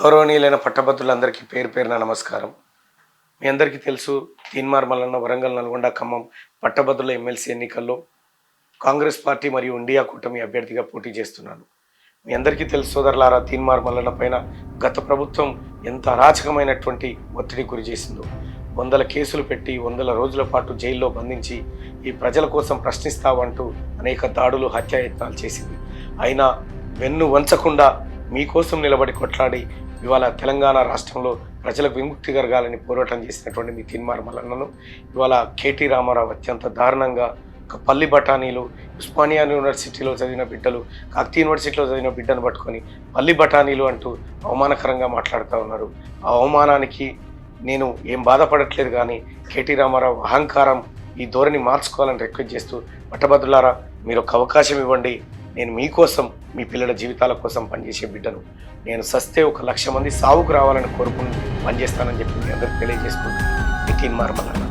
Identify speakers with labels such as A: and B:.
A: గౌరవనీయులైన పట్టభద్రులందరికీ పేరు పేరున నమస్కారం. మీ అందరికీ తెలుసు, తీన్మార్ మల్లన్న వరంగల్, నల్గొండ, ఖమ్మం పట్టభద్రుల ఎమ్మెల్సీ ఎన్నికల్లో కాంగ్రెస్ పార్టీ మరియు ఇండియా కూటమి అభ్యర్థిగా పోటీ చేస్తున్నాను. మీ అందరికీ తెలుసు సోదరులారా, తీన్మార్ మల్లన్న పైన గత ప్రభుత్వం ఎంత అరాచకమైనటువంటి ఒత్తిడి గురి చేసిందో. 100 కేసులు పెట్టి 100 రోజుల పాటు జైల్లో బంధించి ఈ ప్రజల కోసం ప్రశ్నిస్తావంటూ అనేక దాడులు, హత్యాయత్నాలు చేసింది. అయినా వెన్ను వంచకుండా మీకోసం నిలబడి కొట్లాడి ఇవాళ తెలంగాణ రాష్ట్రంలో ప్రజలకు విముక్తి కలగాలని పోరాటం చేసినటువంటి మీ తీన్మార్ మల్లన్నను ఇవాళ కేటీ రామారావు అత్యంత దారుణంగా ఒక పల్లి బఠానీలు, ఉస్మానియా యూనివర్సిటీలో చదివిన బిడ్డలు, కాకతీయ యూనివర్సిటీలో చదివిన బిడ్డను పట్టుకొని పల్లి బఠానీలు అంటూ అవమానకరంగా మాట్లాడుతూ ఉన్నారు. ఆ అవమానానికి నేను ఏం బాధపడట్లేదు, కానీ కేటీ రామారావు అహంకారం ఈ ధోరణి మార్చుకోవాలని రిక్వెస్ట్ చేస్తూ, పట్టభద్రులారా మీరు ఒక అవకాశం ఇవ్వండి. నేను మీకోసం, మీ పిల్లల జీవితాల కోసం పనిచేసే బిడ్డను. నేను సస్తే 1,00,000 మంది సావుకు రావాలని కోరుకుని పనిచేస్తానని చెప్పి మీ అందరికీ తెలియజేసుకుంటూ, తీన్మార్ మల్లన్న.